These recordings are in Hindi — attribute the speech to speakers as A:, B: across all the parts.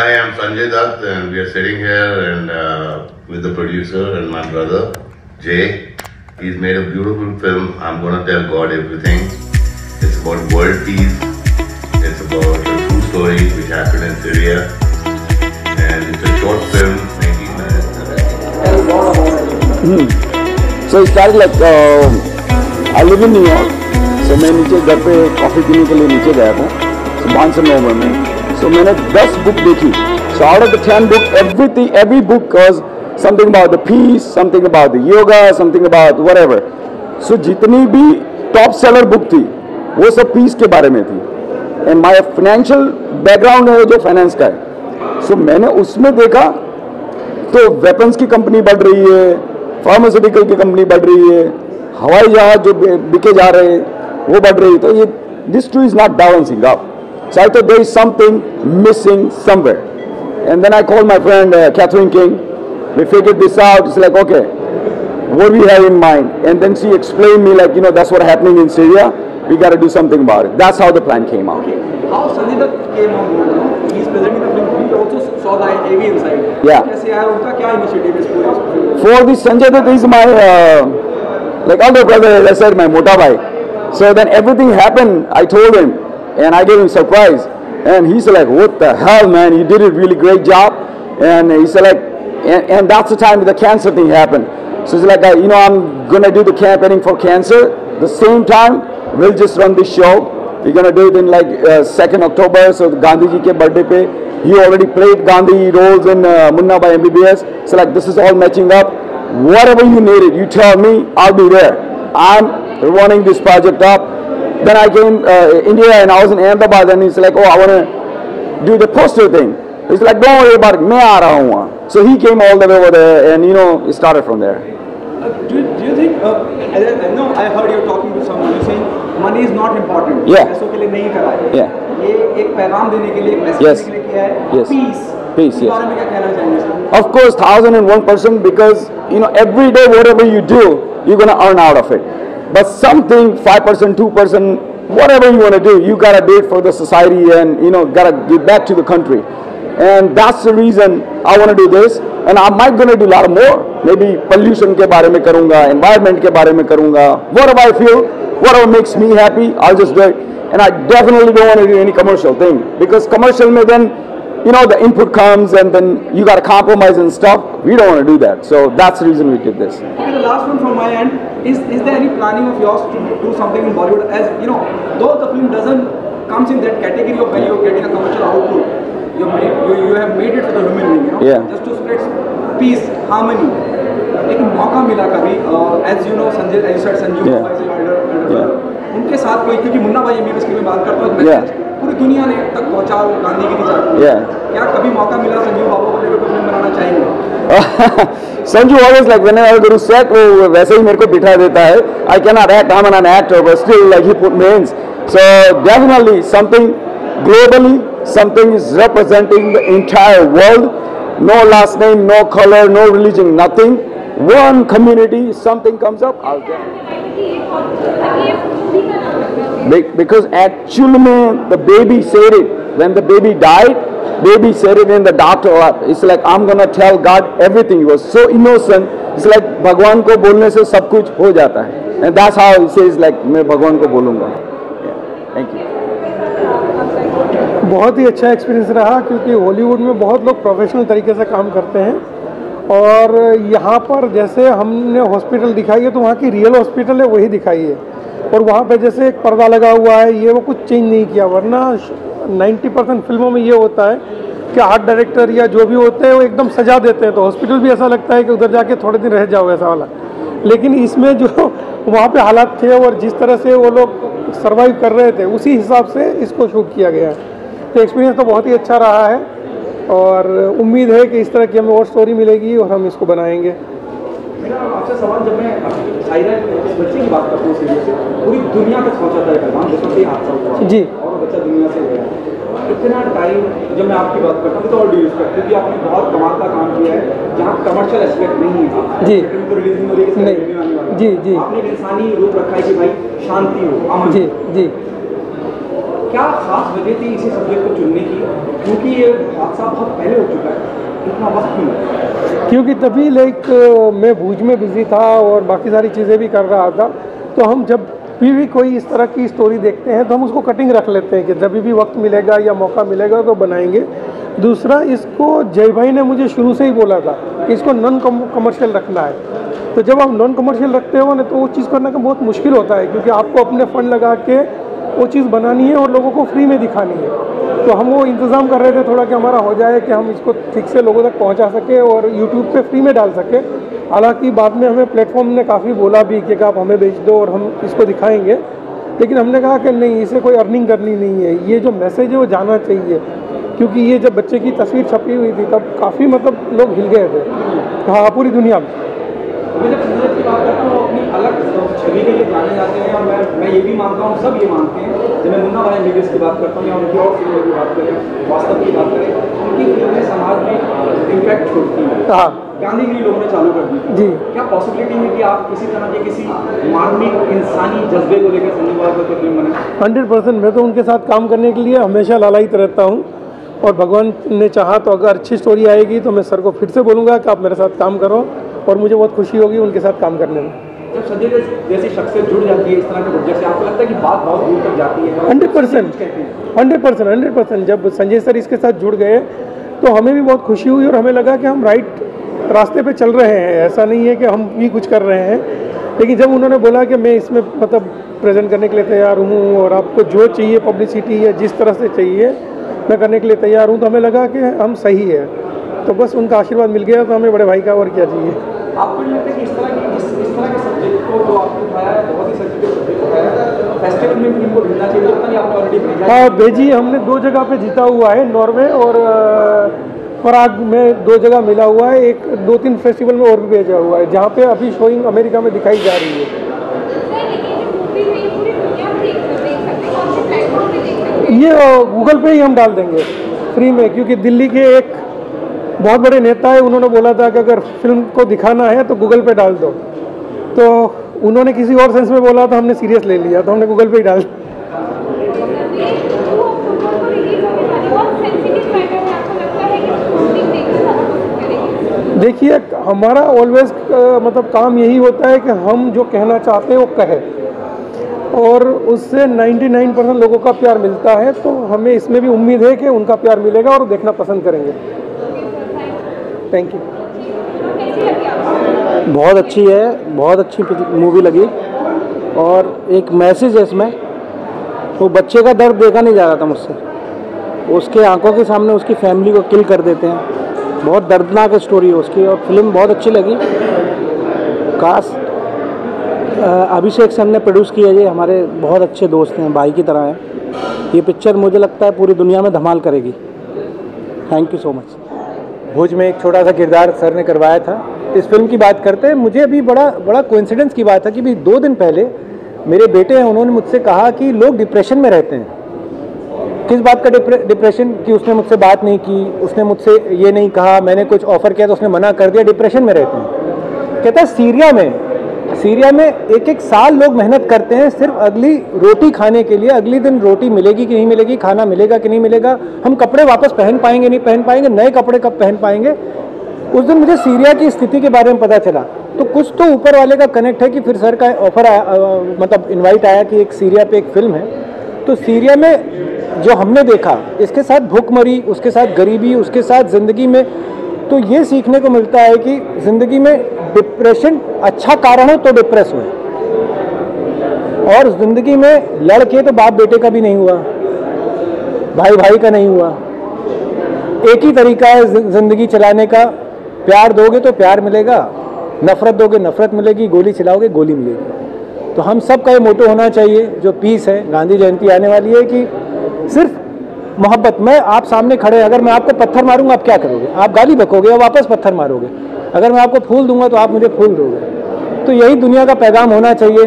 A: Hi, I'm Sanjay Dutt, and we are sitting here and with the producer and my brother Jay. He's made a beautiful film. I'm gonna tell God everything. It's about world peace. It's about a true story which happened in Syria, and it's a short film, 19 minutes.
B: So it started like I live in New York. So मैं नीचे घर पे कॉफ़ी पीने के लिए नीचे गया था. So Barnes and Noble में. So मैंने 10 बुक देखी. So out of the 10 book, every book was something about the peace, something about the yoga, something about whatever. So जितनी भी टॉप सेलर बुक थी, वो सब पीस के बारे में थी. And my financial background है जो फाइनेंस का है. So मैंने उसमें देखा तो वेपन्स की कंपनी बढ़ रही है, फार्मास्यूटिकल की कंपनी बढ़ रही है, हवाई जहाज जो बिके जा रहे हैं वो बढ़ रही है. तो ये this two is not balancing up. So I thought there is something missing somewhere. And then I called my friend Catherine King. We figured this out. It's like, okay, what do we have in mind? And then she explained me like, that's what's happening in Syria. We got to do something about it. That's how the plan came out.
C: Okay. How Sanjay Dutt came on? He's presenting the film. We also saw the AV inside.
B: Yeah.
C: कैसे आया उनका क्या initiative is पूरे?
B: For this Sanjay Dutt is my like older brother, as I said, my mota bhai. So then everything happened. I told him, and I gave him surprise. And he's like, what the hell, man? You did a really great job. And he said like, and that's the time the cancer thing happened. So he's like, I'm going to do the campaigning for cancer. The same time, we'll just run this show. We're going to do it in like 2nd October. So Gandhi ji ke birthday pe. He already played Gandhi roles in Munna by MBBS. So like, this is all matching up. Whatever you needed, you tell me, I'll be there. I'm running this project up. Then I came India and I was in Ahmedabad and he's like, oh, I want to do the poster thing. He's like, don't worry about it, मैं आ रहा हूँ वहाँ. So he came all the way over there and it started from there.
C: Do you think, I know I heard you talking to someone, you're saying money is not important.
B: Yeah.
C: पैसों के लिए नहीं करा है.
B: Yeah.
C: ये एक पैगाम देने के लिए, मैसेज
B: Yes.
C: देने के लिए किया है.
B: Yes.
C: Peace.
B: Peace,
C: इस
B: yes.
C: बारे में क्या कहना चाहेंगे sir?
B: Of course, 1001% because, every day whatever you do, you're going to earn out of it. But something, 5%, 2%, whatever you want to do, you got to do it for the society and, got to give back to the country. And that's the reason I want to do this. And I might going to do a lot more. Maybe pollution के बारे में करूँगा, environment के बारे में करूँगा. Whatever I feel, whatever makes me happy, I'll just do it. And I definitely don't want to do any commercial thing. Because commercial में then, the input comes and then you got to compromise and stuff. We don't want to do that. So that's the reason we did this.
C: Okay, the last one from my end, is there any planning of yours to do something in Bollywood? As though the film comes in that category of when you're getting a commercial output, you have made it for the human being,
B: Yeah.
C: just to spread peace, harmony. लेकिन मौका मिला कभी, as you said, Sanjeev
B: Yeah.
C: is an elder
B: Yeah.
C: उनके साथ कोई, क्योंकि मुन्ना भाई MBBS की मैं बात करता हूँ,
B: Yeah.
C: पूरी दुनिया ने तक पहुँचा गांधी की चाहती है.
B: Yeah.
C: क्या कभी मौका मिला संजीव बाबू को लेकर कोई फिल्म बनाना चाहेंगे?
B: Sanju always like whenever I go to set, वो वैसे ही मेरे को बिठा देता है. I cannot act, I'm an actor, but still like he put me in. So definitely something globally, something is representing the entire world. No last name, no color, no religion, nothing. One community, something comes up, I'll get it. Because actually the baby said it. When the baby died, baby said it in the doctor. It's like, I'm going to tell God everything. He was so innocent. It's like, भगवान को बोलने से सब कुछ हो जाता है. And that's how he says like, मैं भगवान को बोलूँगा. Thank you.
D: बहुत ही अच्छा एक्सपीरियंस रहा क्योंकि हॉलीवुड में बहुत लोग प्रोफेशनल तरीके से काम करते हैं और यहाँ पर जैसे हमने हॉस्पिटल दिखाई है तो वहाँ की रियल हॉस्पिटल है वही दिखाई है और वहाँ पे जैसे एक पर्दा लगा हुआ है ये वो कुछ चेंज नहीं किया वरना 90% फिल्मों में ये होता है कि आर्ट डायरेक्टर या जो भी होते हैं वो एकदम सजा देते हैं तो हॉस्पिटल भी ऐसा लगता है कि उधर जाके थोड़े दिन रह जाओ ऐसा वाला लेकिन इसमें जो वहाँ पे हालात थे और जिस तरह से वो लोग सर्वाइव कर रहे थे उसी हिसाब से इसको शूट किया गया है तो एक्सपीरियंस तो बहुत ही अच्छा रहा है और उम्मीद है कि इस तरह की हमें और स्टोरी मिलेगी और हम इसको बनाएंगे।
C: मेरा आपसे सवाल जब मैं सायरा बच्चे की बात करता हूँ सीरियल से पूरी दुनिया तक पहुँचा था पैगाम जिसमें भी हादसा हुआ
D: जी
C: और बच्चा दुनिया से गया इतना टाइम जब मैं आपकी बात करता हूँ तो और डी यूज़ करती क्योंकि आपने बहुत कमाल का काम किया है जहाँ कमर्शियल एस्पेक्ट नहीं है
D: जी
C: तो रिलीज नहीं हो रही
D: नहीं जी जी
C: आपने एक इंसानी रूप रखा है कि भाई शांति हो अमन
D: जी जी
C: क्या खास वजह थी इसी सब्जेक्ट को चुनने की, क्योंकि ये हादसा बहुत पहले हो चुका है, इतना वक्त क्यों?
D: क्योंकि तभी मैं भूज में बिजी था और बाकी सारी चीज़ें भी कर रहा था, तो हम जब भी कोई इस तरह की स्टोरी देखते हैं तो हम उसको कटिंग रख लेते हैं कि जब भी वक्त मिलेगा या मौका मिलेगा तो बनाएंगे। दूसरा, इसको जय भाई ने मुझे शुरू से ही बोला था कि इसको नॉन कमर्शियल रखना है। तो जब आप नॉन कमर्शियल रखते हो ना तो वो चीज़ करने का बहुत मुश्किल होता है, क्योंकि आपको अपने फंड लगा के वो चीज़ बनानी है और लोगों को फ्री में दिखानी है। तो हम वो इंतज़ाम कर रहे थे थोड़ा कि हमारा हो जाए कि हम इसको ठीक से लोगों तक पहुंचा सके और यूट्यूब पे फ्री में डाल सके। हालांकि बाद में हमें प्लेटफॉर्म ने काफ़ी बोला भी कि आप हमें बेच दो और हम इसको दिखाएंगे, लेकिन हमने कहा कि नहीं, इसे कोई अर्निंग करनी नहीं है, ये जो मैसेज है वो जाना चाहिए। क्योंकि ये जब बच्चे की तस्वीर छपी हुई थी तब काफ़ी लोग हिल गए थे, हाँ, पूरी दुनिया में।
C: मैं जब संजय की बात करता हूँ वो अपनी अलग छवि के लिए जाने जाते हैं, और मैं ये भी मानता हूँ, सब ये मानते हैं। जब मैं मुन्ना भाई MBBS की बात करता हूँ या उनकी और फिल्मों की बात करें, वास्तव की बात करें, उनकी फिल्में समाज में इम्पैक्ट छोड़ती हैं।
D: हाँ,
C: गांधीगिरी लोगों ने चालू कर दी
D: जी।
C: क्या पॉसिबिलिटी है कि आप इसी तरह के किसी मानवीय इंसानी जज्बे को लेकर संजय बाबू की फिल्म बनाएं?
D: 100%। मैं तो उनके साथ काम करने के लिए हमेशा लालायित रहता हूँ, और भगवान ने चाहा तो अगर अच्छी स्टोरी आएगी तो मैं सर को फिर से बोलूँगा कि आप मेरे साथ काम करो, और मुझे बहुत खुशी होगी उनके साथ काम करने में।
C: जब संजय जैसी शख्सियत जुड़ जाती है इस तरह के प्रोजेक्ट से, आपको लगता है कि बात बहुत दूर तक जाती है?
D: 100%। जब संजय सर इसके साथ जुड़ गए तो हमें भी बहुत खुशी हुई और हमें लगा कि हम राइट रास्ते पे चल रहे हैं। ऐसा नहीं है कि हम भी कुछ कर रहे हैं, लेकिन जब उन्होंने बोला कि मैं इसमें प्रेजेंट करने के लिए तैयार हूँ और आपको जो चाहिए पब्लिसिटी या जिस तरह से चाहिए मैं करने के लिए तैयार हूँ, तो हमें लगा कि हम सही है। तो बस उनका आशीर्वाद मिल गया, तो हमें बड़े भाई का और क्या चाहिए।
C: आपको नहीं लगता कि इस तरह के सब्जेक्ट को जो आपने उठाया है, बहुत ही सेंसिटिव सब्जेक्ट उठाया है, फेस्टिवल में टीम को भेजना चाहिए? पता नहीं आपने ऑलरेडी भेजा?
D: हाँ, भेजी। हमने 2 जगह पे जीता हुआ है, नॉर्वे और पराग में 2 जगह मिला हुआ है। 2-3 फेस्टिवल में और भी भेजा हुआ है, जहाँ पे अभी शोइंग अमेरिका में दिखाई जा रही है। ये गूगल पे ही हम डाल देंगे फ्री में, क्योंकि दिल्ली के एक बहुत बड़े नेता है, उन्होंने बोला था कि अगर फिल्म को दिखाना है तो गूगल पे डाल दो। तो उन्होंने किसी और सेंस में बोला था, हमने सीरियस ले लिया, तो हमने गूगल पे ही डाल। देखिए, हमारा ऑलवेज काम यही होता है कि हम जो कहना चाहते हैं वो कहें, और उससे 99% लोगों का प्यार मिलता है। तो हमें इसमें भी उम्मीद है कि उनका प्यार मिलेगा और देखना पसंद करेंगे। Thank you.
E: बहुत अच्छी है, बहुत अच्छी मूवी लगी, और एक मैसेज है इसमें। वो बच्चे का दर्द देखा नहीं जा रहा था मुझसे, उसके आंखों के सामने उसकी फैमिली को किल कर देते हैं। बहुत दर्दनाक स्टोरी है उसकी, और फिल्म बहुत अच्छी लगी। काश अभिषेक सर ने प्रोड्यूस किया, ये हमारे बहुत अच्छे दोस्त हैं, भाई की तरह हैं। ये पिक्चर मुझे लगता है पूरी दुनिया में धमाल करेगी। Thank you so much.
F: Bhuj में एक छोटा सा किरदार सर ने करवाया था। इस फिल्म की बात करते हैं, मुझे अभी बड़ा कोइंसिडेंस की बात है कि भी 2 दिन पहले मेरे बेटे हैं, उन्होंने मुझसे कहा कि लोग डिप्रेशन में रहते हैं। किस बात का डिप्रेशन? कि उसने मुझसे बात नहीं की, उसने मुझसे ये नहीं कहा, मैंने कुछ ऑफ़र किया तो उसने मना कर दिया, डिप्रेशन में रहते हैं। कहता है सीरिया में 1-1 साल लोग मेहनत करते हैं सिर्फ अगली रोटी खाने के लिए। अगली दिन रोटी मिलेगी कि नहीं मिलेगी, खाना मिलेगा कि नहीं मिलेगा, हम कपड़े वापस पहन पाएंगे नहीं पहन पाएंगे, नए कपड़े कब पहन पाएंगे। उस दिन मुझे सीरिया की स्थिति के बारे में पता चला। तो कुछ तो ऊपर वाले का कनेक्ट है कि फिर सर का ऑफर आया, इन्वाइट आया कि एक सीरिया पे एक फिल्म है। तो सीरिया में जो हमने देखा, इसके साथ भूखमरी, उसके साथ गरीबी, उसके साथ ज़िंदगी में, तो ये सीखने को मिलता है कि ज़िंदगी में डिप्रेशन अच्छा कारण हो तो डिप्रेस हुए, और ज़िंदगी में लड़के तो बाप बेटे का भी नहीं हुआ, भाई भाई का नहीं हुआ। एक ही तरीका है ज़िंदगी चलाने का, प्यार दोगे तो प्यार मिलेगा, नफ़रत दोगे नफ़रत मिलेगी, गोली चलाओगे गोली मिलेगी। तो हम सब का ये मोटो होना चाहिए जो पीस है। गांधी जयंती आने वाली है कि सिर्फ मोहब्बत। मैं आप सामने खड़े, अगर मैं आपको पत्थर मारूंगा आप क्या करोगे? आप गाली बकोगे या वापस पत्थर मारोगे? अगर मैं आपको फूल दूंगा तो आप मुझे फूल दोगे। तो यही दुनिया का पैगाम होना चाहिए।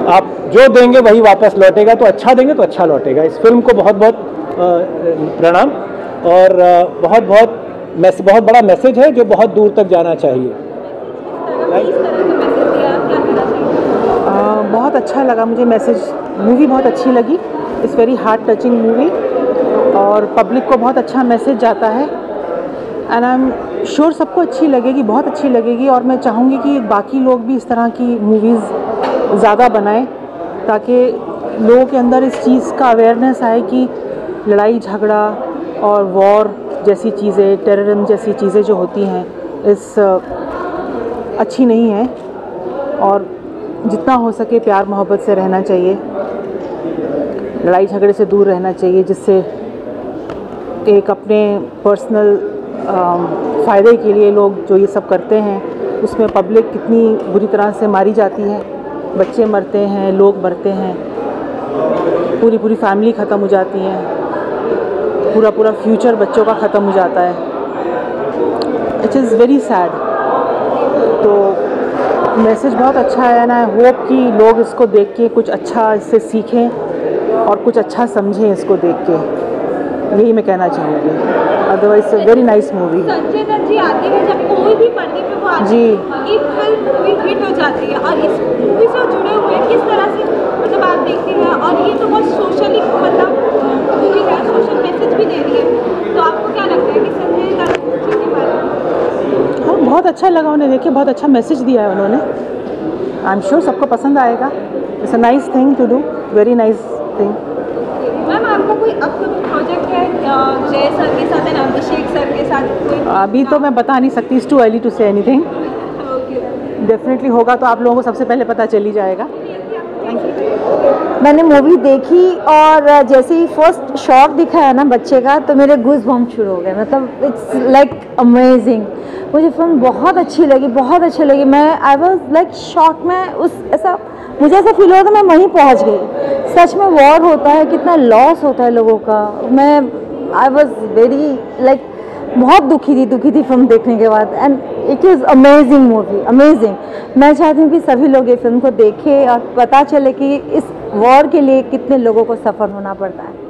F: आप जो देंगे वही वापस लौटेगा, तो अच्छा देंगे तो अच्छा लौटेगा। इस फिल्म को बहुत बहुत प्रणाम, और बहुत बड़ा मैसेज है जो बहुत दूर तक जाना चाहिए।
G: बहुत अच्छा लगा मुझे मैसेज, मूवी बहुत अच्छी लगी। It's very heart touching movie और पब्लिक को बहुत अच्छा मैसेज जाता है एंड आई एम श्योर सबको अच्छी लगेगी, बहुत अच्छी लगेगी। और मैं चाहूँगी कि बाकी लोग भी इस तरह की मूवीज़ ज़्यादा बनाएं ताकि लोगों के अंदर इस चीज़ का अवेयरनेस आए कि लड़ाई झगड़ा और वॉर जैसी चीज़ें, टेररिज्म जैसी चीज़ें जो होती हैं इस अच्छी नहीं है और जितना हो सके प्यार मोहब्बत से रहना चाहिए, लड़ाई झगड़े से दूर रहना चाहिए, जिससे एक अपने पर्सनल फ़ायदे के लिए लोग जो ये सब करते हैं उसमें पब्लिक कितनी बुरी तरह से मारी जाती है, बच्चे मरते हैं, लोग मरते हैं, पूरी पूरी फैमिली ख़त्म हो जाती है, पूरा पूरा फ्यूचर बच्चों का ख़त्म हो जाता है। It is very sad. तो मैसेज बहुत अच्छा है एंड आई होप कि लोग इसको देख के कुछ अच्छा इससे सीखें और कुछ अच्छा समझें इसको देख के, यही मैं कहना चाहूँगी। Otherwise very nice movie.
H: Sanjay Dutt ji आते हैं जब कोई भी पर्दे पे वो आते हैं, एक फिल्म मूवी हिट हो जाती है और इस मूवी से जुड़े हुए किस तरह से मतलब आप देखते हैं और ये तो बहुत सोशली मतलब मूवी है, सोशल मैसेज भी दे रही है, तो आपको क्या लगता है कि संजय दत्त जी के बारे में?
G: हाँ, बहुत अच्छा लगा उन्हें देख के, बहुत अच्छा मैसेज दिया है उन्होंने। आई एम श्योर सबको पसंद आएगा। It's a nice thing to do, very nice thing.
H: Ma'am आपका कोई अपकमिंग प्रोजेक्ट है जय सर के साथ एंड अभिषेक सर के साथ कोई?
G: अभी तो मैं बता नहीं सकती, it's too early to say anything. Definitely होगा तो आप लोगों को सबसे पहले पता चल ही जाएगा। Thank you.
I: मैंने मूवी देखी और जैसे ही फर्स्ट शॉट दिखाया ना बच्चे का तो मेरे गूज़ बम्प शुरू हो गए, मतलब इट्स लाइक अमेजिंग। मुझे फिल्म बहुत अच्छी लगी, बहुत अच्छी लगी। मैं आई वाज लाइक शॉक में, उस ऐसा मुझे ऐसा फील हो रहा था मैं वहीं पहुंच गई। सच में वॉर होता है, कितना लॉस होता है लोगों का। मैं आई वाज वेरी लाइक बहुत दुखी थी फिल्म देखने के बाद and it is amazing movie, amazing. मैं चाहती हूँ कि सभी लोग ये फिल्म को देखें और पता चले कि इस वॉर के लिए कितने लोगों को सफ़र होना पड़ता है।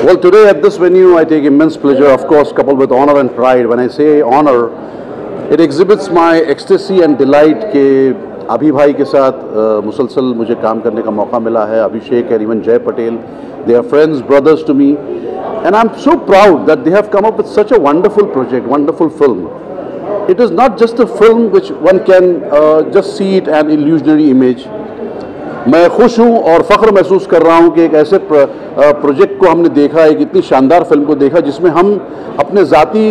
B: Well, today at this venue, I take immense pleasure, of course, coupled with honor and pride. When I say honor, it exhibits my ecstasy and delight कि अभी भाई के साथ मुसलसल मुझे काम करने का मौका मिला है। अभिषेक and even Jay Patel, they are friends, brothers to me, and I'm so proud that they have come up with such a wonderful project, wonderful film. It is not just a film which one can just see it an illusionary image. मैं खुश हूँ और फ़ख्र महसूस कर रहा हूँ कि एक ऐसे प्रोजेक्ट को हमने देखा, एक इतनी शानदार फिल्म को देखा जिसमें हम अपने ज़ाती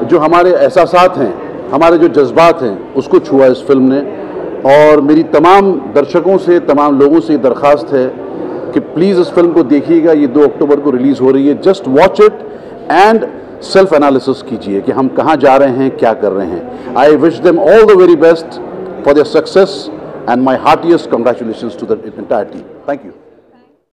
B: जो हमारे एहसासात हैं, हमारे जो जज्बात हैं, उसको छुआ इस फिल्म ने। और मेरी तमाम दर्शकों से, तमाम लोगों से दरख्वास्त है कि प्लीज़ इस फिल्म को देखिएगा। ये 2 अक्टूबर को रिलीज़ हो रही है। Just watch it and self analysis कीजिए कि हम कहाँ जा रहे हैं, क्या कर रहे हैं। I wish them all the very best for their success and my heartiest congratulations to the entire team. Thank you.